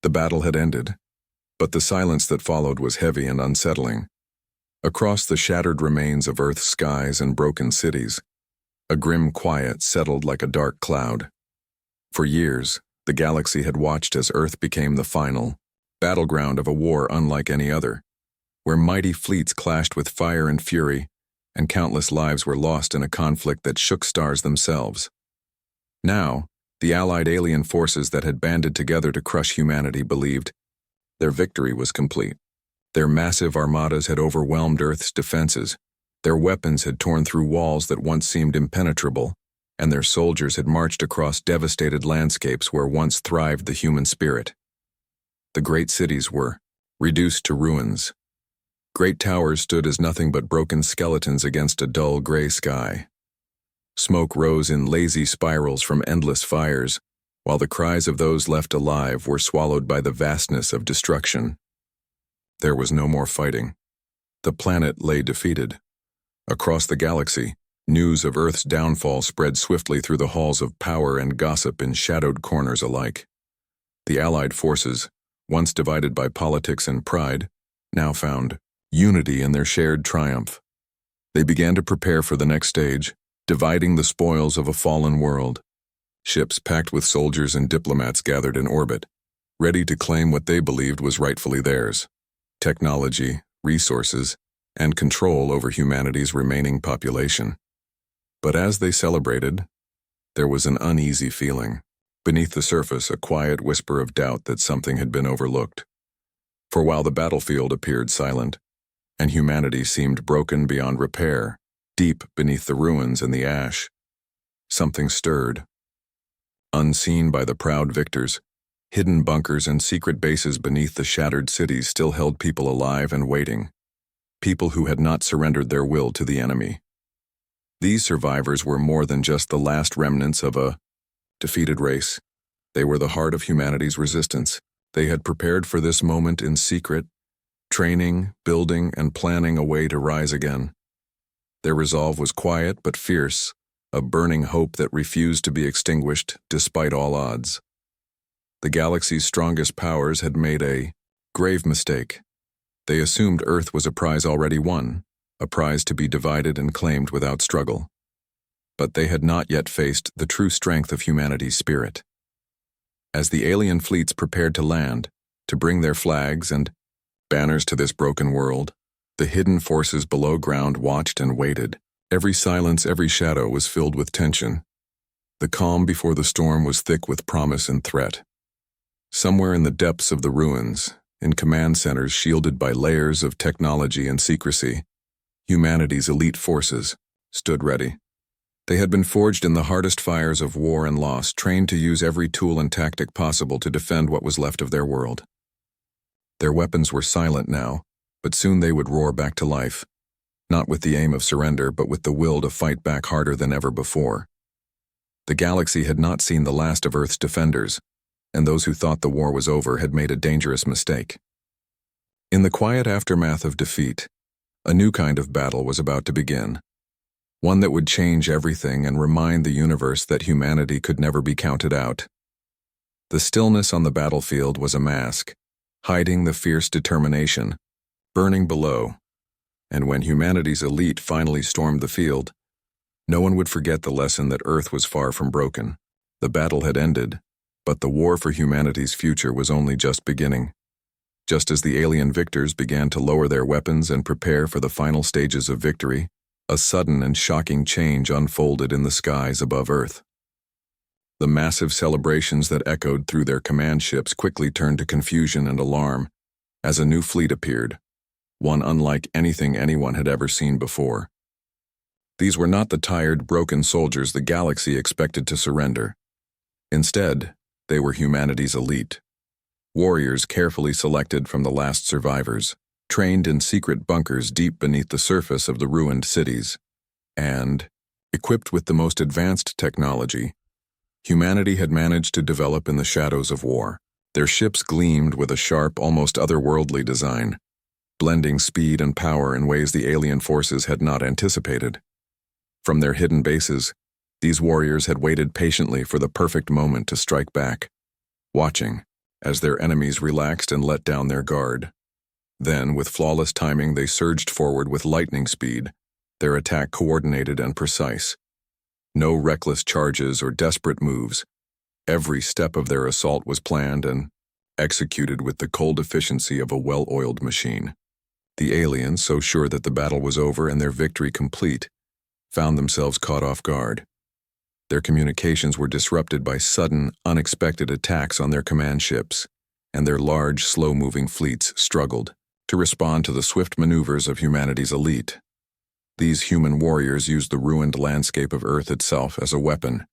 The battle had ended, but the silence that followed was heavy and unsettling. Across the shattered remains of Earth's skies and broken cities, a grim quiet settled like a dark cloud. For years, the galaxy had watched as Earth became the final battleground of a war unlike any other, where mighty fleets clashed with fire and fury, and countless lives were lost in a conflict that shook stars themselves. Now, the allied alien forces that had banded together to crush humanity believed their victory was complete. Their massive armadas had overwhelmed Earth's defenses, their weapons had torn through walls that once seemed impenetrable, and their soldiers had marched across devastated landscapes where once thrived the human spirit. The great cities were reduced to ruins. Great towers stood as nothing but broken skeletons against a dull gray sky. Smoke rose in lazy spirals from endless fires, while the cries of those left alive were swallowed by the vastness of destruction. There was no more fighting. The planet lay defeated. Across the galaxy, news of Earth's downfall spread swiftly through the halls of power and gossip in shadowed corners alike. The Allied forces, once divided by politics and pride, now found unity in their shared triumph. They began to prepare for the next stage, dividing the spoils of a fallen world. Ships packed with soldiers and diplomats gathered in orbit, ready to claim what they believed was rightfully theirs: technology, resources, and control over humanity's remaining population. But as they celebrated, there was an uneasy feeling. Beneath the surface, a quiet whisper of doubt that something had been overlooked. For while the battlefield appeared silent, and humanity seemed broken beyond repair, deep beneath the ruins and the ash, something stirred. Unseen by the proud victors, hidden bunkers and secret bases beneath the shattered cities still held people alive and waiting, people who had not surrendered their will to the enemy. These survivors were more than just the last remnants of a defeated race. They were the heart of humanity's resistance. They had prepared for this moment in secret, training, building, and planning a way to rise again. Their resolve was quiet but fierce, a burning hope that refused to be extinguished despite all odds. The galaxy's strongest powers had made a grave mistake. They assumed Earth was a prize already won, a prize to be divided and claimed without struggle. But they had not yet faced the true strength of humanity's spirit. As the alien fleets prepared to land, to bring their flags and banners to this broken world, the hidden forces below ground watched and waited. Every silence, every shadow was filled with tension. The calm before the storm was thick with promise and threat. Somewhere in the depths of the ruins, in command centers shielded by layers of technology and secrecy, humanity's elite forces stood ready. They had been forged in the hardest fires of war and loss, trained to use every tool and tactic possible to defend what was left of their world. Their weapons were silent now, but soon they would roar back to life, not with the aim of surrender, but with the will to fight back harder than ever before. The galaxy had not seen the last of Earth's defenders, and those who thought the war was over had made a dangerous mistake. In the quiet aftermath of defeat, a new kind of battle was about to begin. One that would change everything and remind the universe that humanity could never be counted out. The stillness on the battlefield was a mask, hiding the fierce determination burning below, and when humanity's elite finally stormed the field, no one would forget the lesson that Earth was far from broken. The battle had ended, but the war for humanity's future was only just beginning. Just as the alien victors began to lower their weapons and prepare for the final stages of victory, a sudden and shocking change unfolded in the skies above Earth. The massive celebrations that echoed through their command ships quickly turned to confusion and alarm as a new fleet appeared, one unlike anything anyone had ever seen before. These were not the tired, broken soldiers the galaxy expected to surrender. Instead, they were humanity's elite. Warriors carefully selected from the last survivors, trained in secret bunkers deep beneath the surface of the ruined cities, and, equipped with the most advanced technology, humanity had managed to develop in the shadows of war. Their ships gleamed with a sharp, almost otherworldly design, blending speed and power in ways the alien forces had not anticipated. From their hidden bases, these warriors had waited patiently for the perfect moment to strike back, watching as their enemies relaxed and let down their guard. Then, with flawless timing, they surged forward with lightning speed, their attack coordinated and precise. No reckless charges or desperate moves. Every step of their assault was planned and executed with the cold efficiency of a well-oiled machine. The aliens, so sure that the battle was over and their victory complete, found themselves caught off guard. Their communications were disrupted by sudden, unexpected attacks on their command ships, and their large, slow-moving fleets struggled to respond to the swift maneuvers of humanity's elite. These human warriors used the ruined landscape of Earth itself as a weapon.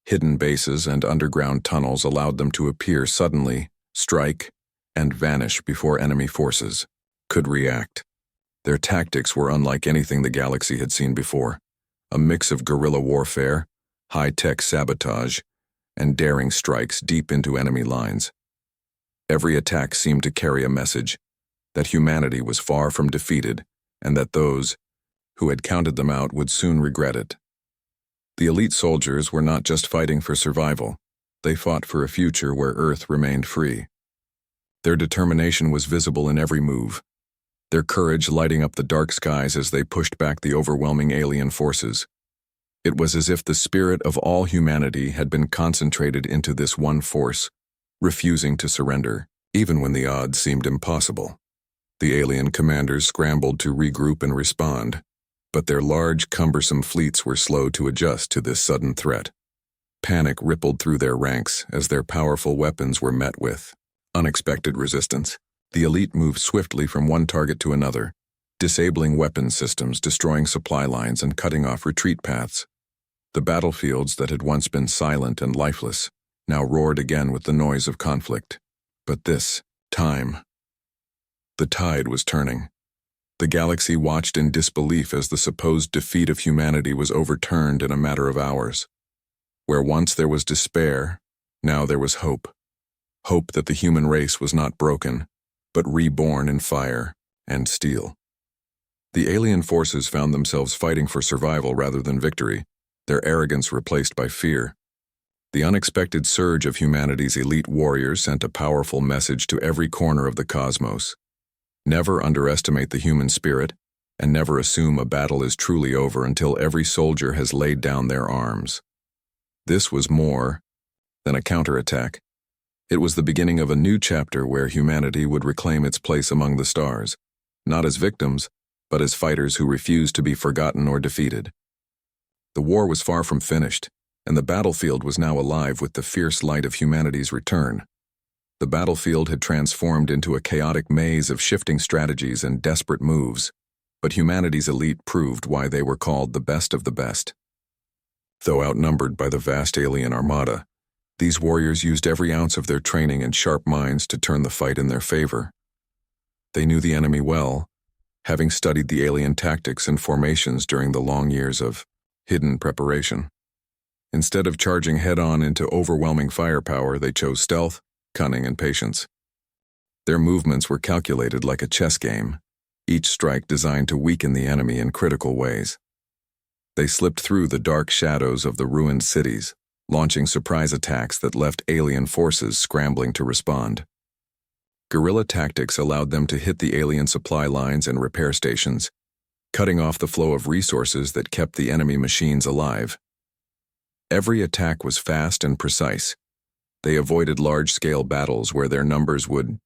Hidden bases and underground tunnels allowed them to appear suddenly, strike, and vanish before enemy forces could react. Their tactics were unlike anything the galaxy had seen before, a mix of guerrilla warfare, high-tech sabotage, and daring strikes deep into enemy lines. Every attack seemed to carry a message that humanity was far from defeated and that those who had counted them out would soon regret it. The elite soldiers were not just fighting for survival, they fought for a future where Earth remained free. Their determination was visible in every move, their courage lighting up the dark skies as they pushed back the overwhelming alien forces. It was as if the spirit of all humanity had been concentrated into this one force, refusing to surrender, even when the odds seemed impossible. The alien commanders scrambled to regroup and respond, but their large, cumbersome fleets were slow to adjust to this sudden threat. Panic rippled through their ranks as their powerful weapons were met with unexpected resistance. The elite moved swiftly from one target to another, disabling weapon systems, destroying supply lines, and cutting off retreat paths. The battlefields that had once been silent and lifeless now roared again with the noise of conflict. But this time, the tide was turning. The galaxy watched in disbelief as the supposed defeat of humanity was overturned in a matter of hours. Where once there was despair, now there was hope. Hope that the human race was not broken, but reborn in fire and steel. The alien forces found themselves fighting for survival rather than victory, their arrogance replaced by fear. The unexpected surge of humanity's elite warriors sent a powerful message to every corner of the cosmos. Never underestimate the human spirit, and never assume a battle is truly over until every soldier has laid down their arms. This was more than a counterattack. It was the beginning of a new chapter where humanity would reclaim its place among the stars, not as victims, but as fighters who refused to be forgotten or defeated. The war was far from finished, and the battlefield was now alive with the fierce light of humanity's return. The battlefield had transformed into a chaotic maze of shifting strategies and desperate moves, but humanity's elite proved why they were called the best of the best. Though outnumbered by the vast alien armada, these warriors used every ounce of their training and sharp minds to turn the fight in their favor. They knew the enemy well, having studied the alien tactics and formations during the long years of hidden preparation. Instead of charging head-on into overwhelming firepower, they chose stealth, cunning, and patience. Their movements were calculated like a chess game, each strike designed to weaken the enemy in critical ways. They slipped through the dark shadows of the ruined cities, launching surprise attacks that left alien forces scrambling to respond. Guerrilla tactics allowed them to hit the alien supply lines and repair stations, cutting off the flow of resources that kept the enemy machines alive. Every attack was fast and precise. They avoided large-scale battles where their numbers would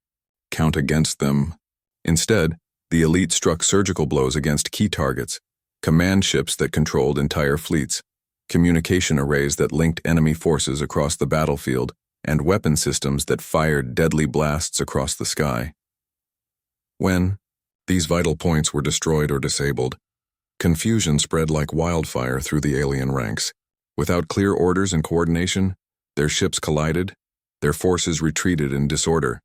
count against them. Instead, the elite struck surgical blows against key targets, command ships that controlled entire fleets, communication arrays that linked enemy forces across the battlefield, and weapon systems that fired deadly blasts across the sky. When these vital points were destroyed or disabled, confusion spread like wildfire through the alien ranks. Without clear orders and coordination, their ships collided, their forces retreated in disorder,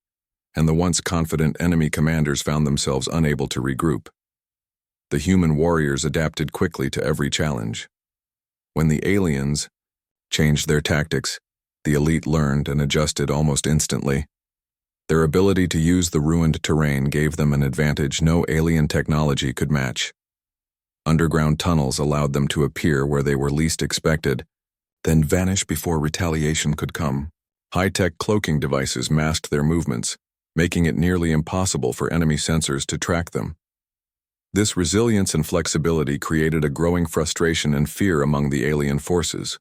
and the once confident enemy commanders found themselves unable to regroup. The human warriors adapted quickly to every challenge. When the aliens changed their tactics, the elite learned and adjusted almost instantly. Their ability to use the ruined terrain gave them an advantage no alien technology could match. Underground tunnels allowed them to appear where they were least expected, then vanish before retaliation could come. High-tech cloaking devices masked their movements, making it nearly impossible for enemy sensors to track them. This resilience and flexibility created a growing frustration and fear among the alien forces.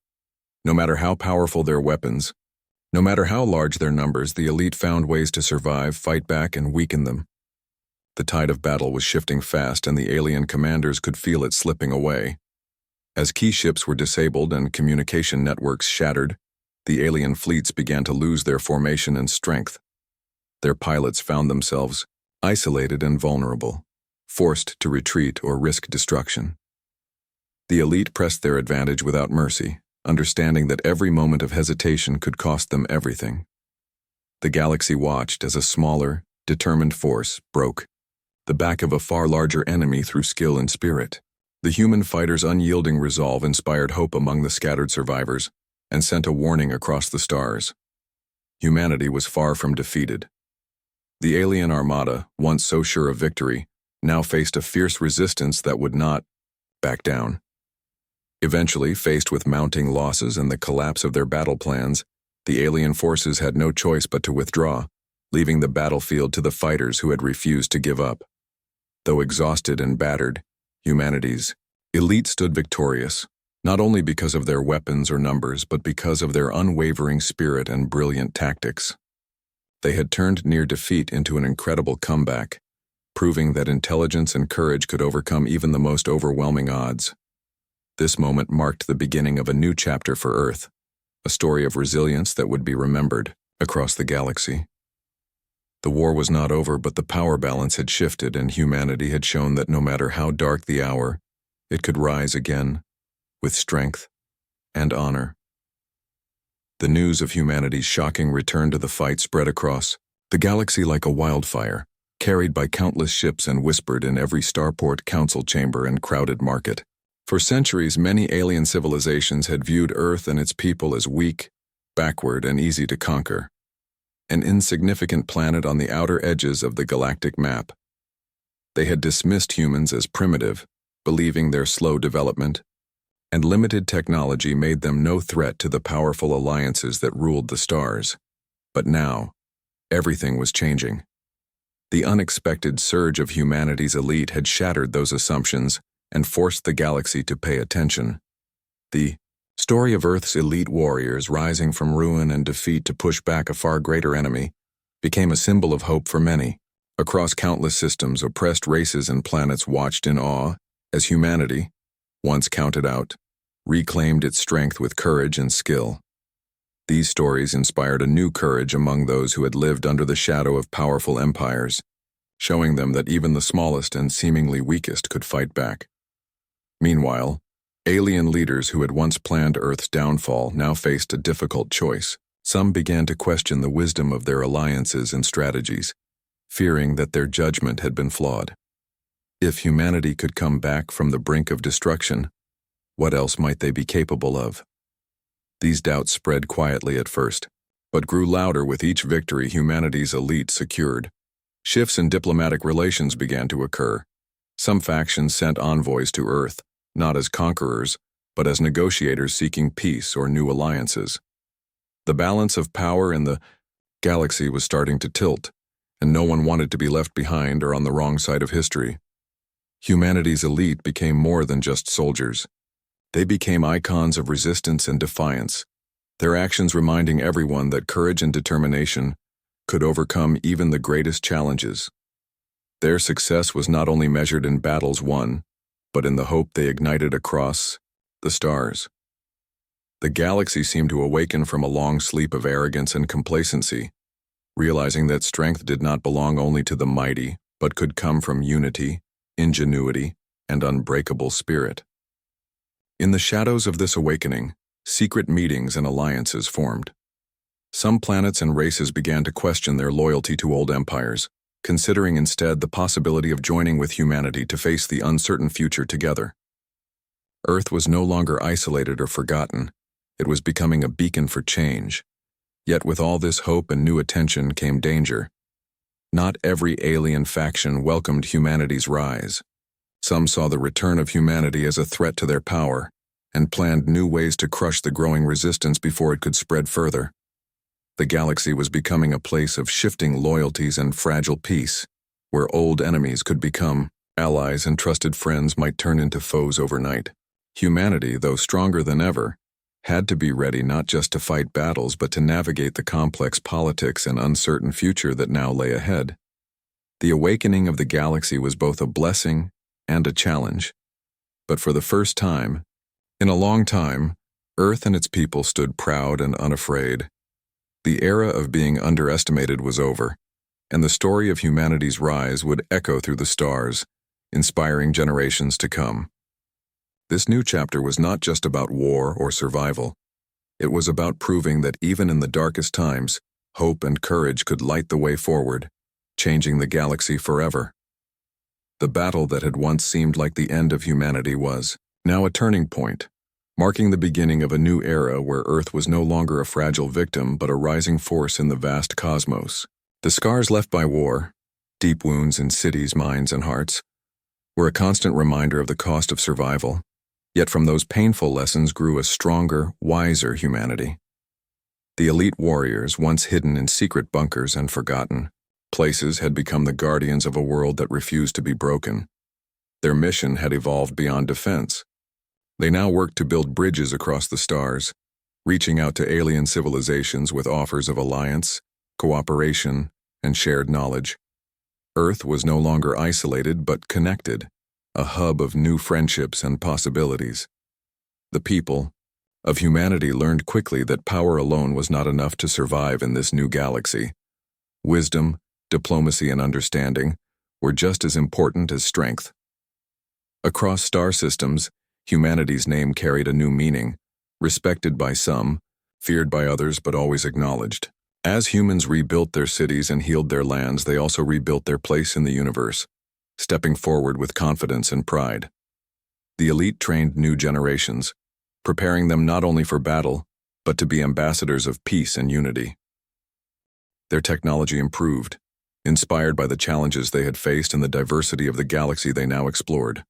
No matter how powerful their weapons, no matter how large their numbers, the elite found ways to survive, fight back, and weaken them. The tide of battle was shifting fast, and the alien commanders could feel it slipping away. As key ships were disabled and communication networks shattered, the alien fleets began to lose their formation and strength. Their pilots found themselves isolated and vulnerable, forced to retreat or risk destruction. The elite pressed their advantage without mercy, understanding that every moment of hesitation could cost them everything. The galaxy watched as a smaller, determined force broke the back of a far larger enemy through skill and spirit. The human fighter's unyielding resolve inspired hope among the scattered survivors and sent a warning across the stars. Humanity was far from defeated. The alien armada, once so sure of victory, now faced a fierce resistance that would not back down. Eventually, faced with mounting losses and the collapse of their battle plans, the alien forces had no choice but to withdraw, leaving the battlefield to the fighters who had refused to give up. Though exhausted and battered, humanity's elite stood victorious, not only because of their weapons or numbers, but because of their unwavering spirit and brilliant tactics. They had turned near defeat into an incredible comeback, proving that intelligence and courage could overcome even the most overwhelming odds. This moment marked the beginning of a new chapter for Earth, a story of resilience that would be remembered across the galaxy. The war was not over, but the power balance had shifted, and humanity had shown that no matter how dark the hour, it could rise again with strength and honor. The news of humanity's shocking return to the fight spread across the galaxy like a wildfire, carried by countless ships and whispered in every starport, council chamber, and crowded market. For centuries, many alien civilizations had viewed Earth and its people as weak, backward, and easy to conquer. An insignificant planet on the outer edges of the galactic map. They had dismissed humans as primitive, believing their slow development and limited technology made them no threat to the powerful alliances that ruled the stars. But now, everything was changing. The unexpected surge of humanity's elite had shattered those assumptions and forced the galaxy to pay attention. The story of Earth's elite warriors rising from ruin and defeat to push back a far greater enemy became a symbol of hope for many. Across countless systems, oppressed races and planets watched in awe as humanity, once counted out, reclaimed its strength with courage and skill. These stories inspired a new courage among those who had lived under the shadow of powerful empires, showing them that even the smallest and seemingly weakest could fight back. Meanwhile, alien leaders who had once planned Earth's downfall now faced a difficult choice. Some began to question the wisdom of their alliances and strategies, fearing that their judgment had been flawed. If humanity could come back from the brink of destruction, what else might they be capable of? These doubts spread quietly at first, but grew louder with each victory humanity's elite secured. Shifts in diplomatic relations began to occur. Some factions sent envoys to Earth, not as conquerors, but as negotiators seeking peace or new alliances. The balance of power in the galaxy was starting to tilt, and no one wanted to be left behind or on the wrong side of history. Humanity's elite became more than just soldiers. They became icons of resistance and defiance, their actions reminding everyone that courage and determination could overcome even the greatest challenges. Their success was not only measured in battles won, but in the hope they ignited across the stars. The galaxy seemed to awaken from a long sleep of arrogance and complacency, realizing that strength did not belong only to the mighty, but could come from unity, ingenuity, and unbreakable spirit. In the shadows of this awakening, secret meetings and alliances formed. Some planets and races began to question their loyalty to old empires, considering instead the possibility of joining with humanity to face the uncertain future together. Earth was no longer isolated or forgotten. It was becoming a beacon for change. Yet with all this hope and new attention came danger. Not every alien faction welcomed humanity's rise. Some saw the return of humanity as a threat to their power, and planned new ways to crush the growing resistance before it could spread further. The galaxy was becoming a place of shifting loyalties and fragile peace, where old enemies could become allies and trusted friends might turn into foes overnight. Humanity, though stronger than ever, had to be ready not just to fight battles but to navigate the complex politics and uncertain future that now lay ahead. The awakening of the galaxy was both a blessing and a challenge. But for the first time, in a long time, Earth and its people stood proud and unafraid. The era of being underestimated was over, and the story of humanity's rise would echo through the stars, inspiring generations to come. This new chapter was not just about war or survival. It was about proving that even in the darkest times, hope and courage could light the way forward, changing the galaxy forever. The battle that had once seemed like the end of humanity was now a turning point, marking the beginning of a new era where Earth was no longer a fragile victim but a rising force in the vast cosmos. The scars left by war, deep wounds in cities, minds, and hearts, were a constant reminder of the cost of survival. Yet from those painful lessons grew a stronger, wiser humanity. The elite warriors, once hidden in secret bunkers and forgotten places, had become the guardians of a world that refused to be broken. Their mission had evolved beyond defense. They now worked to build bridges across the stars, reaching out to alien civilizations with offers of alliance, cooperation, and shared knowledge. Earth was no longer isolated but connected, a hub of new friendships and possibilities. The people of humanity learned quickly that power alone was not enough to survive in this new galaxy. Wisdom, diplomacy, and understanding were just as important as strength. Across star systems, humanity's name carried a new meaning, respected by some, feared by others, but always acknowledged. As humans rebuilt their cities and healed their lands, they also rebuilt their place in the universe, stepping forward with confidence and pride. The elite trained new generations, preparing them not only for battle, but to be ambassadors of peace and unity. Their technology improved, inspired by the challenges they had faced and the diversity of the galaxy they now explored.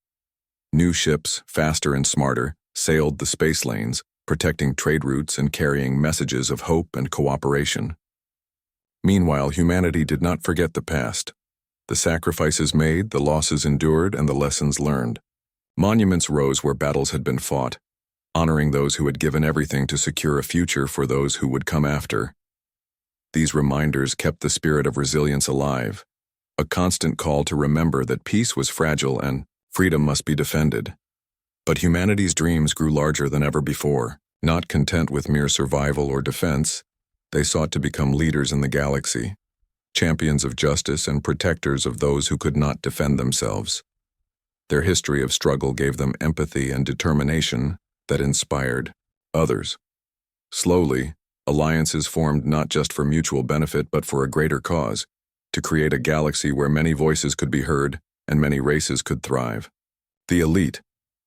New ships, faster and smarter, sailed the space lanes, protecting trade routes and carrying messages of hope and cooperation. Meanwhile, humanity did not forget the past. The sacrifices made, the losses endured, and the lessons learned. Monuments rose where battles had been fought, honoring those who had given everything to secure a future for those who would come after. These reminders kept the spirit of resilience alive, a constant call to remember that peace was fragile and freedom must be defended. But humanity's dreams grew larger than ever before. Not content with mere survival or defense, they sought to become leaders in the galaxy, champions of justice and protectors of those who could not defend themselves. Their history of struggle gave them empathy and determination that inspired others. Slowly, alliances formed not just for mutual benefit but for a greater cause, to create a galaxy where many voices could be heard and many races could thrive. The elite,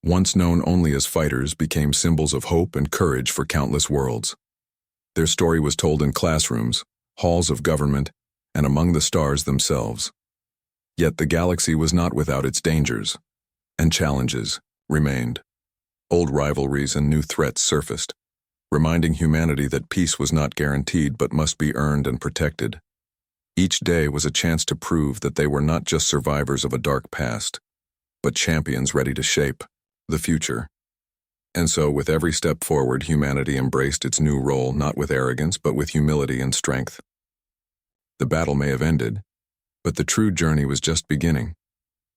once known only as fighters, became symbols of hope and courage for countless worlds. Their story was told in classrooms, halls of government, and among the stars themselves. Yet the galaxy was not without its dangers, and challenges remained. Old rivalries and new threats surfaced, reminding humanity that peace was not guaranteed but must be earned and protected. Each day was a chance to prove that they were not just survivors of a dark past, but champions ready to shape the future. And so, with every step forward, humanity embraced its new role not with arrogance but with humility and strength. The battle may have ended, but the true journey was just beginning.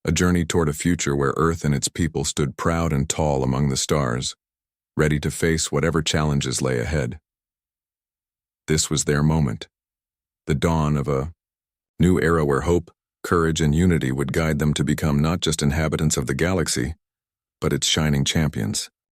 A journey toward a future where Earth and its people stood proud and tall among the stars, ready to face whatever challenges lay ahead. This was their moment, the dawn of a new era where hope, courage, and unity would guide them to become not just inhabitants of the galaxy, but its shining champions.